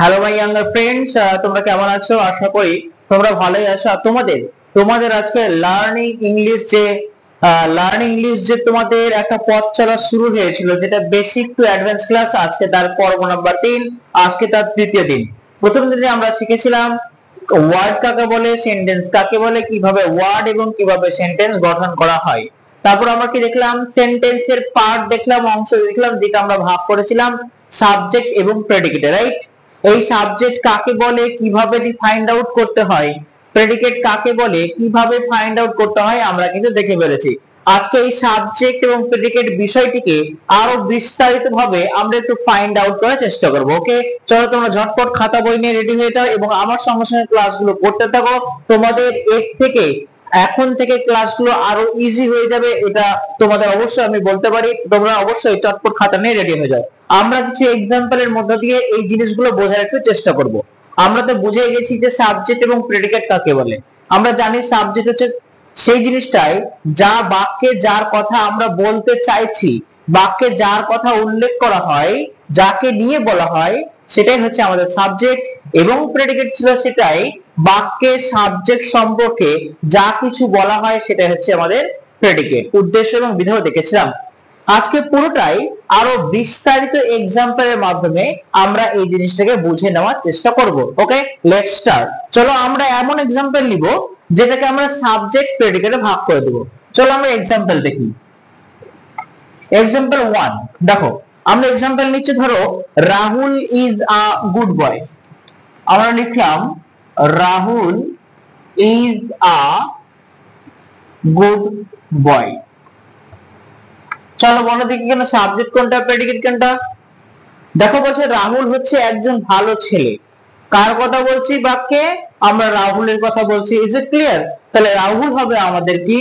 Hello my younger friends, তোমরা কেমন আছো? আশা করি তোমরা ভালোই আছো। আর তোমাদের আজকে লার্নিং ইংলিশ যে তোমাদের একটা পথ চলা শুরু হয়েছিল, যেটা বেসিক টু অ্যাডভান্স ক্লাস, আজকে তার পর্ব নাম্বার 3। আজকে তার তৃতীয় দিন। প্রথম দিনে আমরা শিখেছিলাম ওয়ার্ড কাকে বলে, সেন্টেন্স কাকে বলে, কিভাবে ওয়ার্ড এবং কিভাবে সেন্টেন্স গঠন করা হয়। তারপর আমরা কি দেখলাম? সেন্টেন্সের পার্ট দেখলাম, অংশ দেখলাম, যেটা আমরা ভাগ করেছিলাম সাবজেক্ট এবং প্রেডিকেট, রাইট? এই সাবজেক্ট কাকে বলে, কিভাবে ফাইন্ড আউট করতে হয়, প্রেডিকেট কাকে বলে, কিভাবে ফাইন্ড আউট করতে হয়, আমরা কিন্তু দেখে ফেলেছি। আজকে এই সাবজেক্ট এবং প্রেডিকেট বিষয়টিকে আরো বিস্তারিত ভাবে আমরা একটু ফাইন্ড আউট করার চেষ্টা করব। ওকে, চলো তোমরা ঝটপট খাতা বই নিয়ে রেডি হয়ে যাও এবং আমার সঙ্গে সঙ্গে ক্লাসগুলো করতে থাকো। তোমাদের এখন থেকে ক্লাসগুলো আরো ইজি হয়ে যাবে, এটা তোমাদের অবশ্যই আমি বলতে পারি। তোমরা অবশ্যই চটপট খাতা নিয়ে রেডি হয়ে যাও। আমরা কিছু এক্সাম্পলের মধ্য দিয়ে এই জিনিসগুলো বোঝার একটু চেষ্টা করব। আমরা তো বুঝে গেছি যে সাবজেক্ট এবং প্রেডিকেট কাকে বলে। আমরা জানি সাবজেক্ট হচ্ছে সেই জিনিসটাই যা বাক্যে যার কথা আমরা বলতে চাইছি, বাক্যে যার কথা উল্লেখ করা হয়, যাকে নিয়ে বলা হয়, সেটাই হচ্ছে আমাদের সাবজেক্ট। এবং প্রেডিকেট ছিল সেটাই বাক্যে সাবজেক্ট সম্পর্কে যা কিছু বলা হয়, সেটাই হচ্ছে আমাদের প্রেডিকেট। উদ্দেশ্য এবং বিধেয় দেখেছিলাম। আজকে পুরোটাই আরো বিস্তারিত এক্সাম্পলের মাধ্যমে আমরা এই জিনিসটাকে বুঝে নেওয়ার চেষ্টা করব। ওকে, লেটস স্টার্ট। চলো আমরা এমন এক্সাম্পল নিব যেটাকে আমরা সাবজেক্ট প্রেডিকেটে ভাগ করে দেব। চলো আমরা এক্সাম্পল দেখি। এক্সাম্পল 1 দেখো, আমরা এক্সাম্পল নিচ্ছি, ধরো Rahul is a good boy. আমরা লিখলাম Rahul is a good boy. চলো বলো দেখি কেন সাবজেক্ট কোনটা, প্রেডিকেট কোনটা। দেখো বলছে রাহুল হচ্ছে একজন ভালো ছেলে। কার কথা বলছি বাক্যে? আমরা রাহুলের কথা বলছি। Is it clear? তাহলে রাহুল হবে আমাদের কি?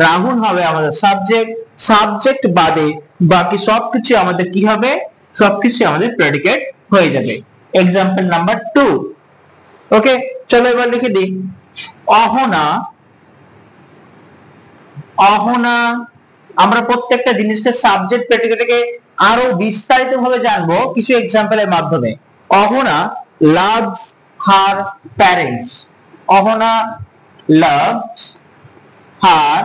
রাহুল হবে আমাদের সাবজেক্ট। সাবজেক্ট বাদে বাকি সবকিছু আমাদের কি হবে? সবকিছু আমাদের প্রেডিকেট হয়ে যাবে। Example number 2। ওকে, চলো এবার লিখে দিই। অহনা, অহনা, আমরা প্রত্যেকটা জিনিসকে সাবজেক্ট প্রেডিকেটকে আরো বিস্তারিত ভাবে জানবো কিছু এক্সাম্পলের মাধ্যমে। Ahana loves her parents. Ahana loves her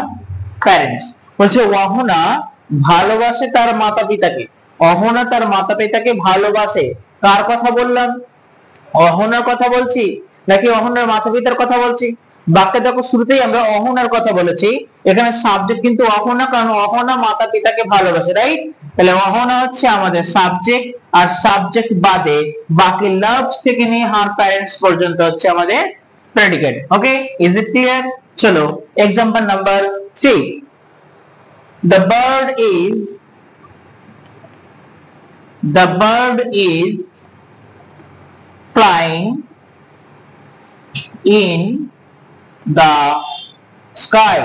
parents. বলছে অহনা ভালোবাসে তার মাতা পিতাকে। অহনা তার মাতা পিতাকে ভালোবাসে। কার কথা বললাম? অহনার কথা বলছি নাকি অহনার মাতা পিতার কথা বলছি? বাক্যে দেখো শুরুতেই আমরা অহনার কথা বলেছি, এখানে সাবজেক্ট কিন্তু অহনা, কারণ অহনা মাতা পিতাকে ভালোবাসে, রাইট? তাহলে অহনা হচ্ছে আমাদের সাবজেক্ট, আর সাবজেক্ট বাদে বাকি লাভস থেকে নিয়ে হার প্যারেন্টস পর্যন্ত হচ্ছে আমাদের predicate. Okay, is it clear? চলো example number 3। the bird is flying in the sky.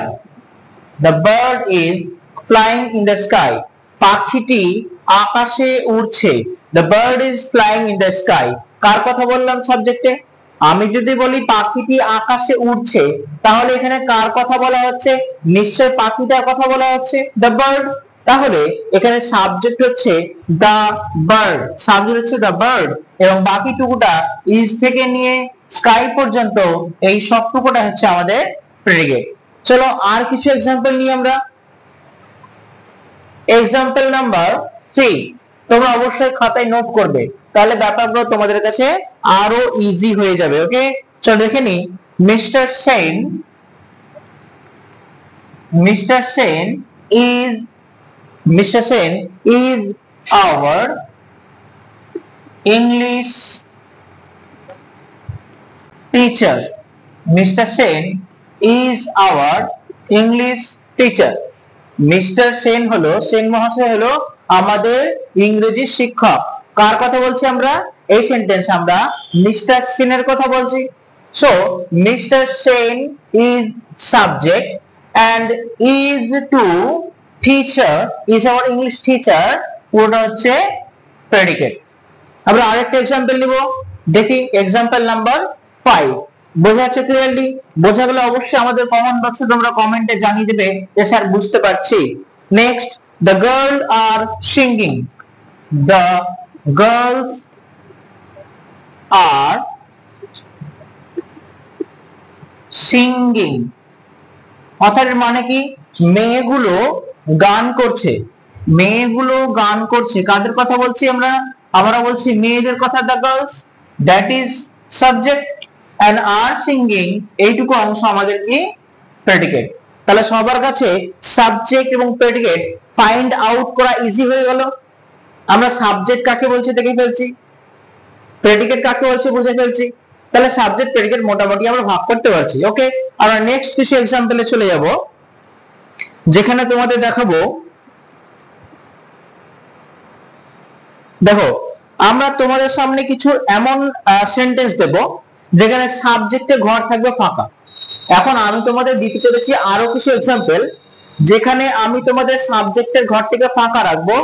The bird is flying in the sky. পাখিটি আকাশে উড়ছে। The bird is flying in the sky. কার কথা বললাম সাবজেক্টে? আমি যদি বলি পাখিটি আকাশে উড়ছে, তাহলে এখানে কার কথা বলা হচ্ছে? নিশ্চয় পাখিটার কথা বলা হচ্ছে, the bird। তাহলে এখানে সাবজেক্ট হচ্ছে the bird, সাবজেক্ট হচ্ছে the bird, এবং বাকিটুকুটা is থেকে নিয়ে স্কাই পর্যন্ত এই সবটুকুটা হচ্ছে আমাদের প্রেডিকেট। চলো আর কিছু এক্সাম্পল নিই আমরা। এক্সাম্পল নাম্বার 3 তোমরা অবশ্যই খাতায় নোট করবে, তাহলে ব্যাপারগুলো তোমাদের কাছে আরো ইজি হয়ে যাবে। ওকে, চলো দেখে নি। Mister Sen is our English teacher. Mr. Sen is our English teacher. Mister Sen হলো, সেন মহাশয় হলো আমাদের ইংরেজি শিক্ষক। কার কথা বলছি আমরা? এই সেন্টেন্স আমরা মিস্টার সেনের কথা বলছি। So mister Sen is subject and is to teacher is our English teacher পুরোটা হচ্ছে প্রেডিকেট। আমরা আরেকটা এক্সাম্পল নিব, দেখি এক্সাম্পল নাম্বার 5। বোঝা যাচ্ছে ক্লিয়ারলি? বোঝা গেলে অবশ্যই আমাদের কমেন্ট বক্সে তোমরা কমেন্টে জানিয়ে দেবে যে স্যার বুঝতে পারছি। Next, the girls are singing. The girls are singing. অর্থাৎ মানে কি, মেয়েগুলো গান করছে, মেয়েগুলো গান করছে। কাদের কথা বলছি আমরা? আমরা বলছি মেয়েদের কথা, the girls, that is subject, and are singing এইটুকু অংশ আমাদের কি প্রেডিকেট। তাহলে সবার কাছে সাবজেক্ট এবং প্রেডিকেট ফাইন্ড আউট করা ইজি হয়ে গেল। আমরা সাবজেক্ট কাকে বলছি দেখে ফেলছি, প্রেডিকেট কাকে বলছে বুঝে ফেলছি। তাহলে সাবজেক্ট প্রেডিকেট মোটামুটি আমরা ভাগ করতে পারছি। ওকে, আমরা নেক্সট কিছু এক্সাম্পলে চলে যাব, যেখানে তোমাদের দেখাবো। দেখো, আমরা তোমাদের সামনে কিছু এমন সেন্টেন্স দেব যেখানে সাবজেক্টে ঘর থাকবে ফাঁকা। এখন আমি তোমাদের দিতে চলেছি আরো কিছু এক্সাম্পল, যেখানে আমি তোমাদের সাবজেক্টের ঘরটিকে ফাঁকা রাখবো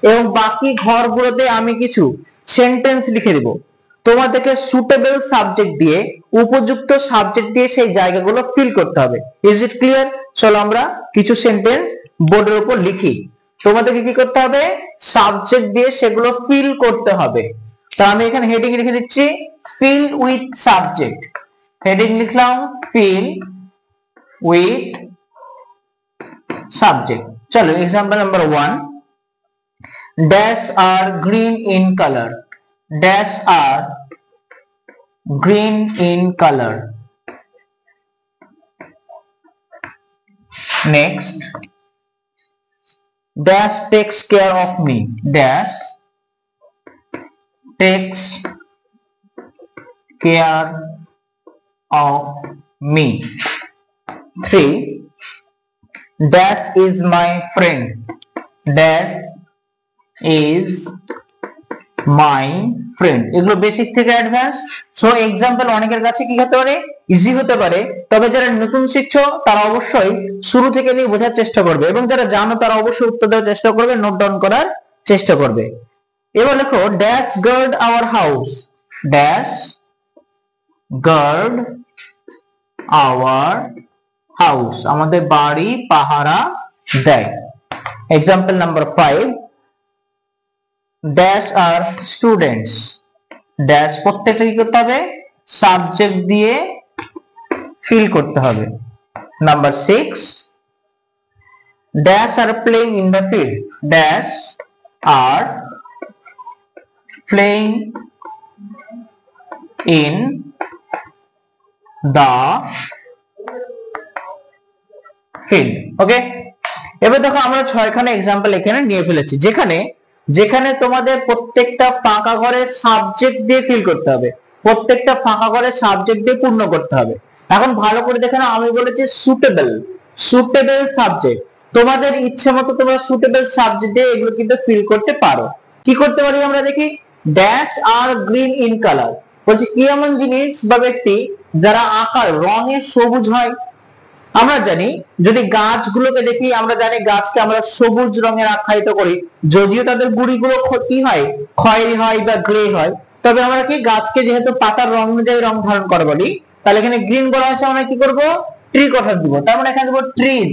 এবং বাকি ঘরগুলোতে আমি কিছু সেন্টেন্স লিখে দেব। তোমাদেরকে সুটেবল সাবজেক্ট দিয়ে, উপযুক্ত সাবজেক্ট দিয়ে সেই জায়গাগুলো ফিল করতে হবে। Is it clear? চলো আমরা কিছু সেন্টেন্স বোর্ডের উপর লিখি। তোমাদেরকে কি করতে হবে? সাবজেক্ট দিয়ে সেগুলো ফিল করতে হবে। তো আমি এখানে হেডিং লিখে দিচ্ছি ফিল উইথ সাবজেক্ট। হেডিং লিখলাম ফিল উইথ সাবজেক্ট। চলো example number 1, dash are green in colour, dash are green in color. Next, dash takes care of me, dash takes care of me. 3, dash is my friend, dash is my friend. এগুলো basic থেকে advance. So example অনেকের কাছে কি হতে পারে, easy হতে পারে, তবে যারা নতুন শিখছো তারা অবশ্যই শুরু থেকে নিয়ে বোঝার চেষ্টা করবে, এবং যারা জানো তারা অবশ্যই উত্তর দেওয়ার চেষ্টা করবে, নোট ডাউন করার চেষ্টা করবে। এবার লেখো dash guard our house, dash guard our house, আমাদের বাড়ি পাহারা দেয়। Example number 5, dash are students, dash প্রত্যেকটা কি করতে হবে? সাবজেক্ট দিয়ে ফিল করতে হবে। Number 6, dash are playing in the field, dash are playing in the field. Okay, এবার দেখো আমরা 6খানা এক্সাম্পল এখানে নিয়ে ফেলেছি, যেখানে যেখানে তোমাদের প্রত্যেকটা ফাঁকা ঘরের সাবজেক্ট দিয়ে ফিল করতে হবে, প্রত্যেকটা ফাঁকা ঘরের সাবজেক্ট দিয়ে পূর্ণ করতে হবে। এখন ভালো করে দেখে নাও, আমি বলেছি সুটেবল, সুটেবল সাবজেক্ট। তোমাদের ইচ্ছে মতো তোমরা সুটেবল সাবজেক্ট দিয়ে এগুলো কিন্তু ফিল করতে পারো। কি করতে পারি আমরা দেখি, dash are green in colour বলছি কি এমন জিনিস বা ব্যক্তি যারা আকার রঙে সবুজ হয়। আমরা জানি যদি গাছগুলোকে দেখি, আমরা জানি গাছকে আমরা সবুজ রঙের আখ্যায়িত করি, যদিও তাদের গুড়িগুলো কি হয়, খয়েরি হয় বা গ্রে হয়, তবে আমরা কি গাছকে যেহেতু পাতার রং অনুযায়ী রং ধারণ করে বলি, তাহলে এখানে গ্রিন বলা হয়েছে, আমরা কি করব? ট্রি কথা দিব। তার মানে এখানে দেব ট্রিজ।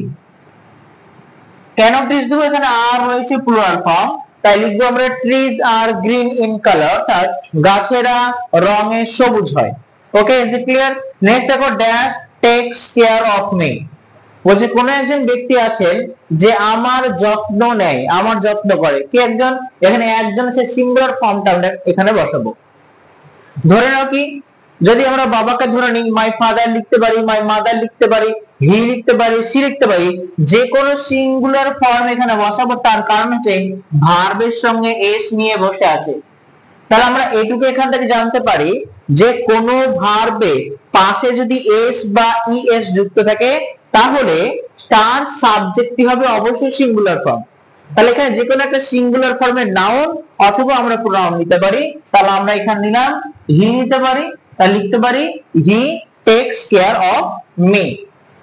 কেন ট্রিজ দেব? এখানে আর রয়েছে প্লুরাল ফর্ম, তাই লিখবো আমরা trees are green in colour, অর্থাৎ গাছেরা রঙে সবুজ হয়। ওকে, ইজ ইট ক্লিয়ার? নেক্সট দেখো dash tax care of me, বলছে কোন একজন ব্যক্তি আছেন যে আমার যত্ন নেয়, আমার যত্ন করে। কি একজন? এখানে একজন, সে সিঙ্গুলার ফর্মটা আমরা এখানে বসাবো। ধরে নাও কি, যদি আমরা বাবাকে ধরে নিই, মাই ফাদার লিখতে পারি, মাই মাদার লিখতে পারি, হি লিখতে পারি, সি লিখতে পারি, যে কোনো সিঙ্গুলার ফর্ম এখানে বসাবো। তার কারণ হচ্ছে ভার্বের সঙ্গে এস নিয়ে বসে আছে। তাহলে আমরা এটুকু এখান থেকে জানতে পারি যে কোনো ভার্বে পাশে যদি এস বা ইএস যুক্ত থাকে, তাহলে তার সাবজেক্টটি হবে অবশ্যই সিঙ্গুলার ফর্ম। তাহলে এখানে যে কোনো একটা সিঙ্গুলার ফর্মের নাউন অথবা আমরা প্রোনাউন নিতে পারি। তাহলে আমরা এখানে নিলাম হি নিতে পারি, তাহলে লিখতে পারি হি tax care of me.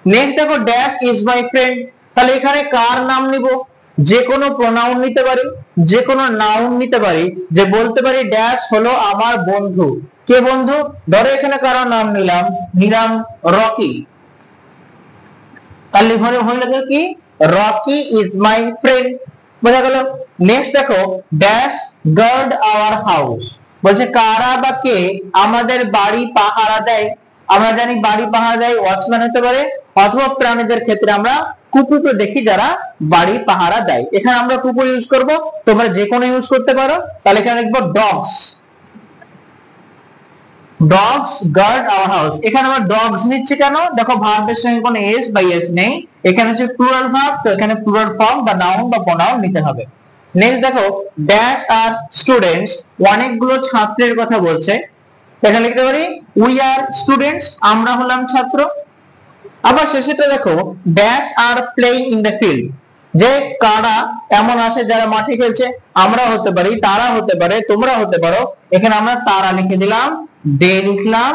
Next দেখো ড্যাশ ইজ মাই ফ্রেন্ড, তাহলে এখানে কার নাম নিব? যে কোনো প্রোনাউন নিতে পারি, যে কোনো নাউন নিতে পারি, যে বলতে পারি ড্যাশ হলো আমার বন্ধু। কে বন্ধু? ধরো এখানে কারো নাম নিলাম রকি, তাহলে ঘরে হইল কি, রকি ইজ মাই ফ্রেন্ড। বোঝা গেল? নেক্সট দেখো ড্যাশ গার্ড আওয়ার হাউস, বলছে কারা বা কে আমাদের বাড়ি পাহারা দেয়। আমরা জানি বাড়ি পাহারা দেয় ওয়াচম্যান হতে পারে, অথবা প্রাণীদের ক্ষেত্রে আমরা কুকুরকে দেখি যারা বাড়ি পাহারা দেয়। এখানে আমরা কুকুর ইউজ করব, তোমরা যে কোনো ইউজ করতে পারো। তাহলে এখানে লিখবো dogs, dogs guard our house. এখানে আমরা ডগস নিচ্ছি কেন, দেখো ভার্বের সঙ্গে কোনো এস বা এস নেই, এখানে হচ্ছে প্লুরাল ভার্ব, তো এখানে প্লুরাল ফর্ম বা নাউন বা প্রোনাউন নিতে হবে। নেক্সট দেখো ড্যাশ আর স্টুডেন্টস, অনেকগুলো ছাত্রের কথা বলছে, এখানে লিখতে পারি উই আর স্টুডেন্টস, আমরা হলাম ছাত্র। আবার শেষেটা দেখো dash are playing in the field, যে কারা এমন আছে যারা মাঠে খেলছে, আমরা হতে পারি, তারা হতে পারে, তোমরা হতে পারো। এখানে আমরা তারা লিখে দিলাম, দে লিখলাম,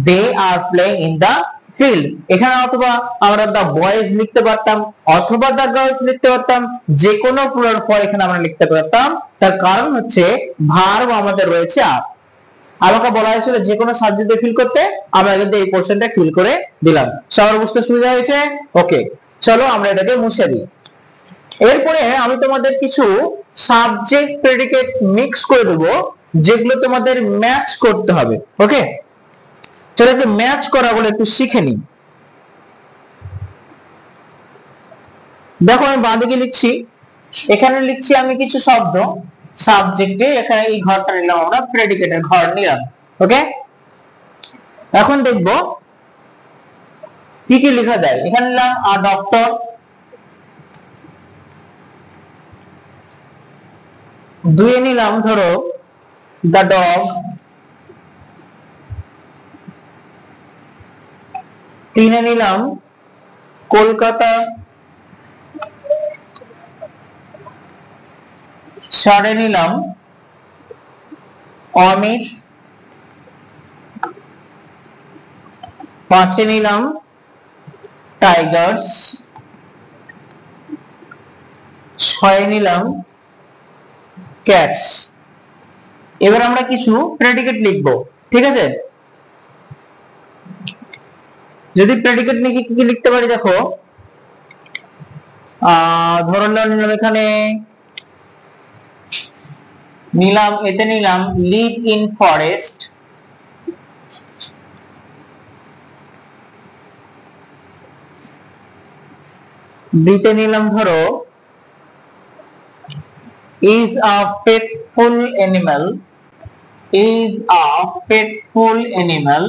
they are playing in the field. এখানে অথবা আমরা দা বয়েজ লিখতে পারতাম, অথবা দা গার্লস লিখতে পারতাম, যে কোনো প্লুরাল ফর এখানে আমরা লিখতে পারতাম। তার কারণ হচ্ছে ভার্ব আমাদের রয়েছে আর। আমাকে বলা হয়েছিল যে কোনো সাবজেক্টে ফিল করতে, আমরা কিন্তু এই পোরশনটা ফিল করে দিলাম। সবার বুঝতে সুবিধা হয়েছে? ওকে, চলো আমরা এটাকে মুছে দিই। এরপরে আমি তোমাদের কিছু সাবজেক্ট প্রেডিকেট মিক্স করে দেবো, যেগুলো তোমাদের ম্যাচ করতে হবে। ওকে, চলো একটু ম্যাচ করা বলে একটু শিখে নিই। দেখো আমি বাঁদিকে লিখছি, এখানে লিখছি আমি কিছু শব্দ সাবজেক্টে, এখানে এই ঘরটা নিলাম, আমরা প্রেডিকেটের ঘর নিলাম। ওকে, এখন দেখব কি কি লেখা যায়। এখানে নিলাম আ ডক্টর, দুয়ে নিলাম ধরো দ্য ডগ, তিনে নিলাম কলকাতা, চারে নিলাম অমিত, পাঁচে নিলাম টাইগার্স, ছয়ে নিলাম ক্যাটস। এবার আমরা কিছু প্রেডিকেট লিখবো, ঠিক আছে? যদি প্রেডিকেট লিখে কি কি লিখতে পারি দেখো, ধরো নিলাম এখানে নিলাম, এতে নিলাম লিভ ইন ফরেস্ট, দিতে নিলাম ধরো is a faithful animal, is a faithful animal,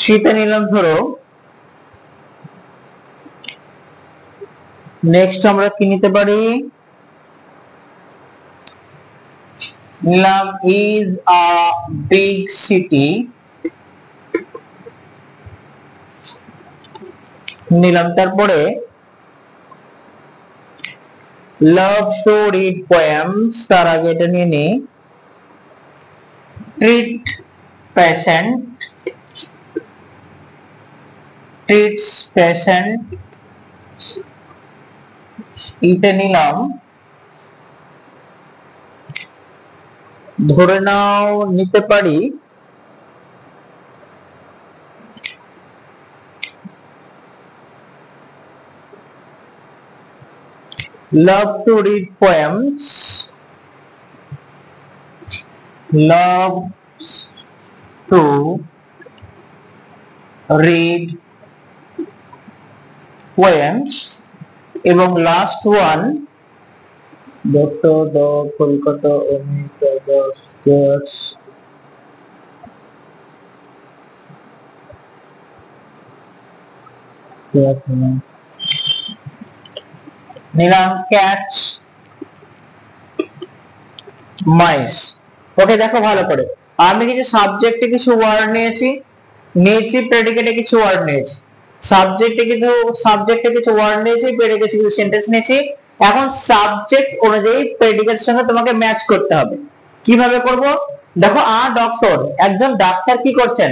শীতে নিলাম ধরো, নেক্সট আমরা কি নিতে পারি, নিলাম is a big city, নিলাম তারপরে লাভ টু রিড পোয়েমস, তার আগে এটা নিয়ে নি ট্রিট পেশেন্ট, ট্রিটস পেশেন্ট, এটা নিলাম ধরে নাও নিতে পারি love to read poems, loves to read poems, এবং last one doctor dog Kolkata Amit Tigers, নিলাম ক্যাটস মাইস। ওকে, দেখো ভালো করে আমি কিছু সাবজেক্টে কিছু ওয়ার্ড নিয়েছি প্রেডিকেটে কিছু ওয়ার্ড নিয়েছি, সাবজেক্টে কিছু ওয়ার্ড নিয়েছি, প্রেডিকেটে কিছু সেন্টেন্স নিয়েছি। এখন সাবজেক্ট অনুযায়ী প্রেডিকেটের সঙ্গে তোমাকে ম্যাচ করতে হবে। কিভাবে করব দেখো, আ ডক্টর, একজন ডাক্তার কি করছেন,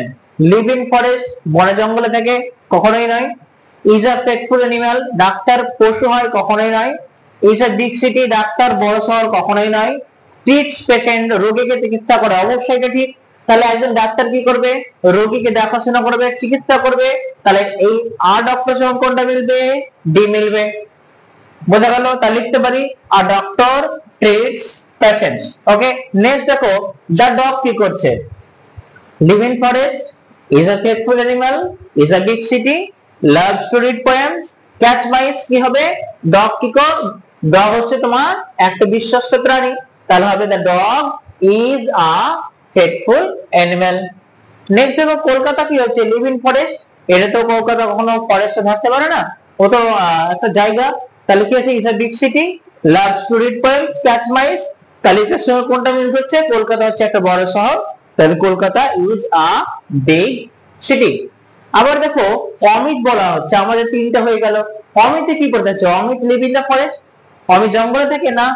লিভ ইন ফরেস্ট, বনে জঙ্গলে থাকে, কখনোই নয়। Is a faithful animal, doctor পশু হয়, কখনোই নয়। Is a big city, doctor বড় শহর, কখনোই নয়। ট্রিটস পেশেন্ট, রোগীকে চিকিৎসা করে, অবশ্যই এটা ঠিক। তাহলে একজন ডাক্তার কি করবে? রোগীকে দেখাশোনা করবে, চিকিৎসা করবে। তাহলে এই আ ডক্টর সঙ্গে কোনটা মিলবে? ডি মিলবে। বোঝা গেল? তাহলে লিখতে পারি a doctor treats patients. Okay, next দেখো দা ডগ কি করছে? live in forest, is a faithful animal, is a big city, loves to read poems, catch mice কি হবে? ডগ কি কর? ডগ হচ্ছে তোমার একটা বিশ্বস্ত প্রাণী, তাহলে হবে the dog is a faithful animal। Next দেখো কলকাতা কি হচ্ছে? live in forest, এটা তো কলকাতা কখনো ফরেস্টে থাকতে পারে না, ও তো একটা জায়গা। তাহলে কি আছে? is a big city, loves to read poems, catch mice। তাহলে এটার সঙ্গে কোনটা মিল হচ্ছে? কলকাতা হচ্ছে একটা বড় শহর, তাহলে Kolkata is a big city. আবার দেখো অমিত বলা হচ্ছে, আমাদের তিনটা হয়ে গেল। অমিতে কি করতে হচ্ছে? Amit live in the forest, Amit জঙ্গলে থাকে না।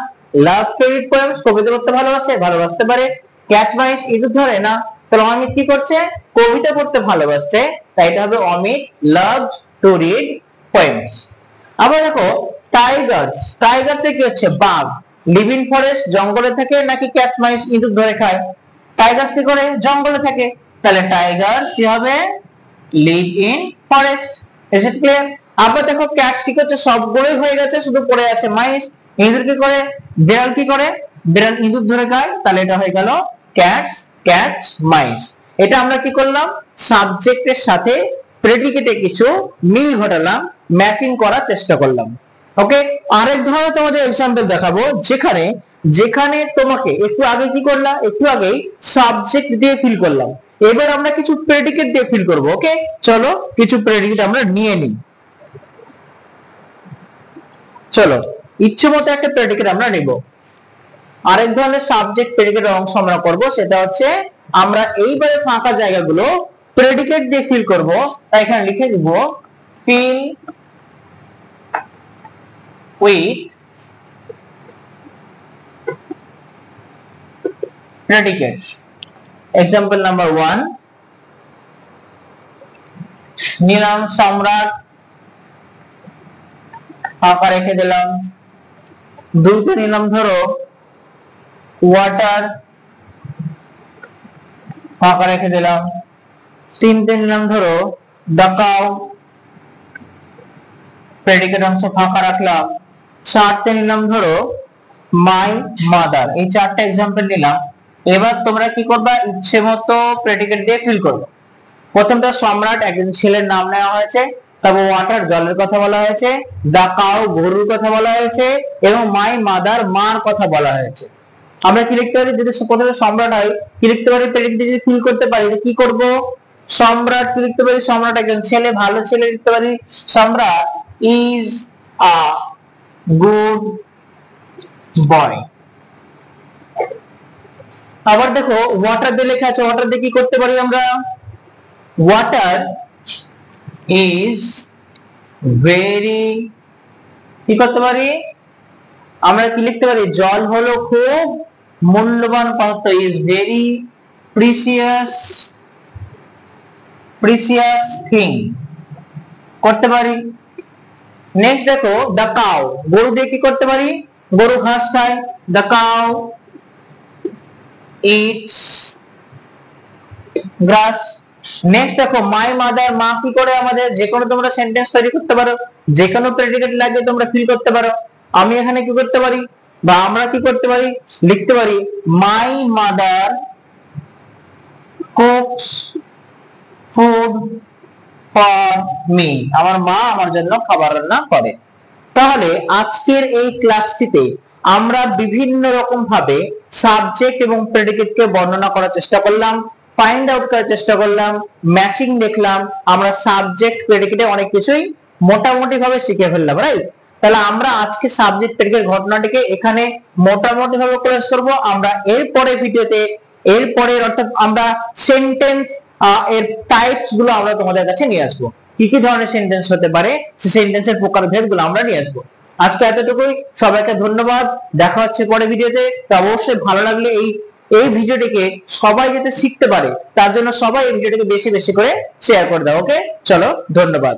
লাভ টু রিড পোয়েমস, কবিতা পড়তে ভালোবাসে, ভালোবাসতে পারে। ক্যাচ মাইস, ইঁদুর ধরে না। তাহলে অমিত কি করছে? কবিতা পড়তে ভালোবাসছে, তাই এটা হবে Amit loves to read poems. আবার দেখো টাইগার্স, টাইগার্সে কি হচ্ছে? বাঘ। লিভ ইন ফরেস্ট, জঙ্গলে থাকে, নাকি ক্যাচ মাইস, ইঁদুর ধরে খায়? টাইগার্স কি করে? জঙ্গলে থাকে, তাহলে টাইগার্স কি হবে? Live in forest. Is it clear? আবার দেখো ক্যাটস কি করছে? সবগুলোই হয়ে গেছে, শুধু পড়ে আছে মাইস। ইঁদুর কি করে? বিড়াল কি করে? বিড়াল ইঁদুর ধরে খায়, তাহলে এটা হয়ে গেল ক্যাটস ক্যাচ মাইস। এটা আমরা কি করলাম? সাবজেক্টের সাথে প্রেডিকেটে কিছু মিল ঘটালাম, ম্যাচিং করার চেষ্টা করলাম। ওকে, আরেক ধরনের তোমাদের এক্সাম্পল দেখাবো, যেখানে যেখানে তোমাকে একটু আগে কি করলাম? একটু আগে সাবজেক্ট দিয়ে ফিল করলাম, এবার আমরা কিছু প্রেডিকেট দিয়ে ফিল করব। ওকে, চলো কিছু প্রেডিকেট আমরা নিয়ে নিই। চলো ইচ্ছে মতো একটা প্রেডিকেট আমরা নিব। আরেক ধরনের সাবজেক্ট প্রেডিকেট অংশ আমরা করব, সেটা হচ্ছে আমরা এইবারে ফাঁকা জায়গাগুলো প্রেডিকেট দিয়ে ফিল করব। তাই এখানে লিখে দিব fill with predicate। Example number 1 নিলাম সম্রাট, ফাঁকা রেখে দিলাম। 2 তে নিলাম ধরো ওয়াটার, ফাঁকা রেখে দিলাম। 3 তে নিলাম ধরো দ্য কাউ, প্রেডিকেট অংশ ফাঁকা রাখলাম। 4 তে নিলাম ধরো মাই মাদার। এই 4টা এক্সাম্পল নিলাম। এবার তোমরা কি করবা? ইচ্ছে মতো প্রেডিকেট দিয়ে ফিল করবে। প্রথমটা সম্রাট, একজন ছেলের নাম নেওয়া হয়েছে। তারপর ওয়াটার, জলের কথা বলা হয়েছে। দা কাউ, গরুর কথা বলা হয়েছে। এবং মাই মাদার, মার কথা বলা হয়েছে। আমরা কি লিখতে পারি? যদি প্রথমে সম্রাট হয় কি লিখতে পারি? প্রেডিকেট দিয়ে ফিল করতে পারি, কি করব? সম্রাট কি লিখতে পারি? সম্রাট একজন ছেলে, ভালো ছেলে লিখতে পারি। সম্রাট ইজ আ গুড বয়। আবার দেখো ওয়াটার দিয়ে লেখা আছে, ওয়াটার দিয়ে কি করতে পারি আমরা? ওয়াটার ইজ ভেরি, কি করতে পারি? আমরা কি লিখতে পারি? জল হলো খুব মূল্যবান পদার্থ, is very precious, precious thing করতে পারি। নেক্সট দেখো দ্য কাউ, গরু দিয়ে কি করতে পারি? গরু ঘাস খায়, the cow it's glass. Next দেখো মাই মাদার, মা কি করে? আমাদের যে কোনো তোমরা সেন্টেন্স তৈরি করতে পারো, যে কোনো প্রেডিকেট লাগে তোমরা ফিল করতে পারো। আমি এখানে কি করতে পারি বা আমরা কি করতে পারি? লিখতে পারি my mother cooks food for me, আমার মা আমার জন্য খাবার রান্না করে। তাহলে আজকের এই ক্লাসটিতে আমরা বিভিন্ন রকম ভাবে সাবজেক্ট এবং প্রেডিকেটকে বর্ণনা করার চেষ্টা করলাম, ফাইন্ড আউট করার চেষ্টা করলাম, ম্যাচিং দেখলাম। আমরা সাবজেক্ট প্রেডিকেটে অনেক কিছুই মোটামুটি ভাবে শিখে ফেললাম, রাইট? তাহলে আমরা আজকে সাবজেক্ট প্রেডিকেট ঘটনাটিকে এখানে মোটামুটি ভাবে ক্লোজ করব। আমরা এরপরে ভিডিওতে এরপরে অর্থাৎ আমরা সেন্টেন্স এর টাইপস গুলো আমরা তোমাদের কাছে নিয়ে আসবো। কি কি ধরনের সেন্টেন্স হতে পারে সেই সেন্টেন্সের প্রকারভেদ গুলো আমরা নিয়ে আসবো। আজকে এতটুকুই, সবাইকে ধন্যবাদ। দেখা হচ্ছে পরে ভিডিওতে। তো অবশ্যই ভালো লাগলে এই ভিডিওটিকে সবাই যাতে শিখতে পারে তার জন্য সবাই এই ভিডিওটিকে বেশি বেশি করে শেয়ার করে দাও। ওকে, চলো, ধন্যবাদ।